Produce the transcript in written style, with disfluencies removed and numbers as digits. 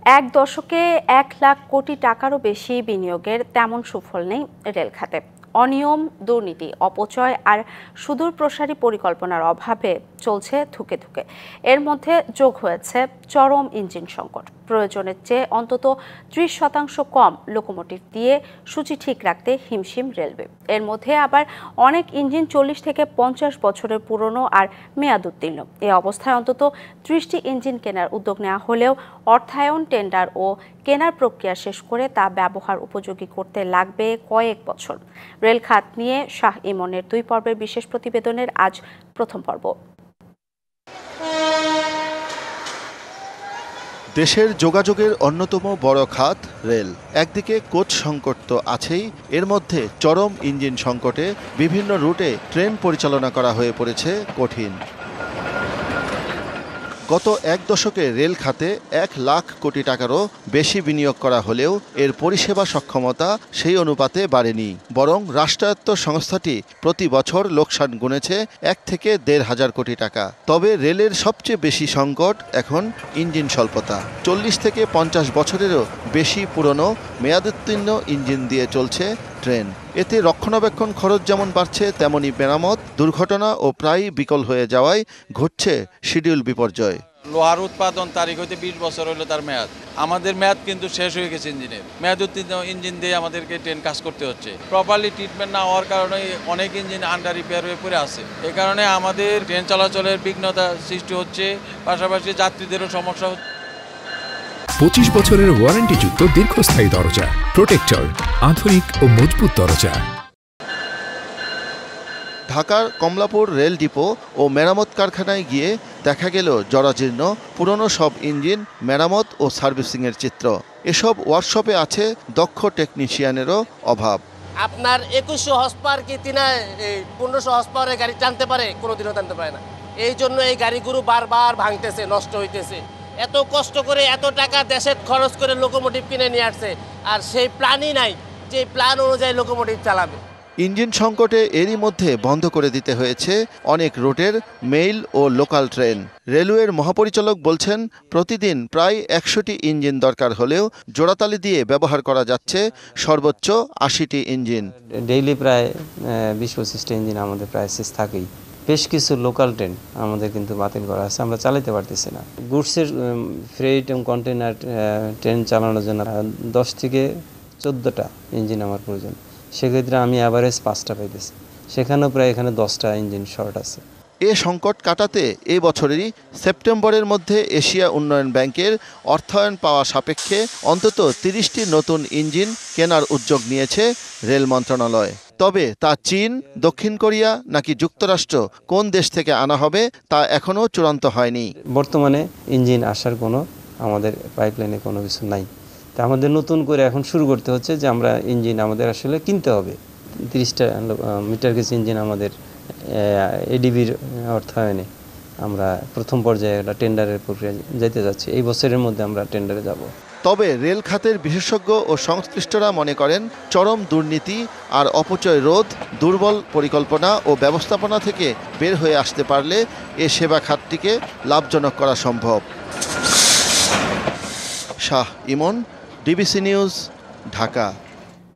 এক দশকে ১ লাখ কোটি টাকারও বেশি বিনিয়োগের তেমন সুফল নেই রেল খাতে। অনিয়ম, দুর্নীতি, অপচয় আর সুদূর প্রসারী পরিকল্পনার অভাবে চলছে ধুঁকে ধুঁকে। এর মধ্যে যোগ হয়েছে চরম ইঞ্জিন সংকট। প্রয়োজনের চেয়ে অন্তত ৩০% কম লোকোমোটিভ দিয়ে সূচি ঠিক রাখতে হিমশিম রেলওয়ে। এর মধ্যে আবার অনেক ইঞ্জিন ৪০ থেকে ৫০ বছরের পুরনো আর মেয়াদ উত্তীর্ণ। এই অবস্থায় অন্তত ৩০টি ইঞ্জিন কেনার উদ্যোগ নেওয়া হলেও অর্থায়ন, টেন্ডার ও কেনার প্রক্রিয়া শেষ করে তা ব্যবহার উপযোগী করতে লাগবে কয়েক বছর। রেল খাত নিয়ে শাহ ইমনের ২ পর্বের বিশেষ প্রতিবেদনের আজ প্রথম পর্ব। দেশের যোগাযোগের অন্যতম বড় খাত রেল। একদিকে কোচ সংকট তো আছেই, এর মধ্যে চরম ইঞ্জিন সংকটে বিভিন্ন রুটে ট্রেন পরিচালনা করা হয়ে পড়েছে কঠিন। গত এক দশকে রেল খাতে ১ লাখ কোটি টাকারও বেশি বিনিয়োগ করা হলেও এর পরিষেবা সক্ষমতা সেই অনুপাতে বাড়েনি, বরং রাষ্ট্রায়ত্ত সংস্থাটি প্রতি বছর লোকসান গুনেছে ১ থেকে ১.৫ কোটি টাকা। তবে রেলের সবচেয়ে বেশি সংকট এখন ইঞ্জিন স্বল্পতা। ৪০ থেকে ৫০ বছরেরও বেশি পুরনো মেয়াদোত্তীর্ণ ইঞ্জিন দিয়ে চলছে ট্রেন। এতে রক্ষণাবেক্ষণ খরচ যেমন বাড়ছে, তেমনি মেরামত, দুর্ঘটনা ও প্রায় বিকল হয়ে যাওয়ায় ঘটছে শিডিউল বিপর্যয়। লোহার উৎপাদন তারিখ হইতে ২০ বছর হলো তার মেয়াদ। আমাদের মেয়াদ কিন্তু শেষ হয়ে গেছে ইঞ্জিনের। মেয়াদ উত্তীর্ণ ইঞ্জিন দিয়ে আমাদেরকে ট্রেন কাজ করতে হচ্ছে। প্রপারলি ট্রিটমেন্ট না হওয়ার কারণে অনেক ইঞ্জিন আন্ডার রিপেয়ার হয়ে পড়ে আছে। এই কারণে আমাদের ট্রেন চলাচলের বিঘ্নতা সৃষ্টি হচ্ছে, পাশাপাশি যাত্রীদেরও সমস্যা হচ্ছে। ২৫ বছরের ওয়ারেন্টিযুক্ত দীর্ঘস্থায়ী দরজা প্রোটেক্টর, আধুনিক ও মজবুত দরজা। ঢাকার কমলাপুর রেল ডিপো ও মেরামত কারখানায় গিয়ে দেখা গেল জরাজীর্ণ পুরনো সব ইঞ্জিন মেরামত ও সার্ভিসিংয়ের চিত্র। এসব ওয়ার্কশপে আছে দক্ষ টেকনিশিয়ানেরও অভাব। আপনার ২১০০ হর্স পাওয়ার কি ১৫০০ হর্স পাওয়ারের গাড়ি টানতে পারে? কোনোদিনও টানতে পারে না। এই জন্য এই গাড়িগুলো বারবার ভাঙতেছে, নষ্ট হইতেছে। এত কষ্ট করে এত টাকা দেশের খরচ করে লোকোমোটিভ কিনে নিয়ে আসছে, আর সেই প্ল্যানই নাই যে প্ল্যান অনুযায়ী লোকোমোটিভ চালাবে। ইঞ্জিন সংকটে এরই মধ্যে বন্ধ করে দিতে হয়েছে অনেক রুটের মেইল ও লোকাল ট্রেন। রেলওয়ের মহাপরিচালক বলছেন, প্রতিদিন প্রায় ১০০টি ইঞ্জিন দরকার হলেও জোড়াতালি দিয়ে ব্যবহার করা যাচ্ছে সর্বোচ্চ ৮০টি ইঞ্জিন। ডেইলি প্রায় ২০-২৫টা ইঞ্জিন আমাদের প্রায় শেষ থাকেই। বেশ কিছু লোকাল ট্রেন আমাদের কিন্তু বাতিল করা আছে, আমরা চালাতে পারতেছি না। গুডসের ফ্রেট এবং কন্টেনার ট্রেন চালানোর জন্য ১০ থেকে ১৪টা ইঞ্জিন আমার প্রয়োজন। সেক্ষেত্রে আমি অ্যাভারেজ ৫টা পাইতেছি, সেখানেও প্রায় এখানে 10টা ইঞ্জিন শর্ট আছে। এ সংকট কাটাতে এই বছরেরই সেপ্টেম্বরের মধ্যে এশিয়া উন্নয়ন ব্যাংকের অর্থায়ন পাওয়া সাপেক্ষে অন্তত ৩০টি নতুন ইঞ্জিন কেনার উদ্যোগ নিয়েছে রেল মন্ত্রণালয়। তবে তা চীন, দক্ষিণ কোরিয়া নাকি যুক্তরাষ্ট্র কোন দেশ থেকে আনা হবে তা এখনও চূড়ান্ত হয়নি। বর্তমানে ইঞ্জিন আসার কোনো আমাদের পাইপলাইনে কোনো কিছু নাই। তা আমাদের নতুন করে এখন শুরু করতে হচ্ছে যে আমরা ইঞ্জিন আমাদের আসলে কিনতে হবে। ৩০টা মিটার গেজ ইঞ্জিন আমাদের এডিবির অর্থায়নে আমরা প্রথম পর্যায়ে একটা টেন্ডারের প্রক্রিয়া যেতে যাচ্ছি। এই বছরের মধ্যে আমরা টেন্ডারে যাব। তবে রেল খাতের বিশেষজ্ঞ ও সংশ্লিষ্টরা মনে করেন, চরম দুর্নীতি আর অপচয় রোধ, দুর্বল পরিকল্পনা ও ব্যবস্থাপনা থেকে বের হয়ে আসতে পারলে এ সেবা খাতটিকে লাভজনক করা সম্ভব। শাহ ইমন, ডিবিসি নিউজ, ঢাকা।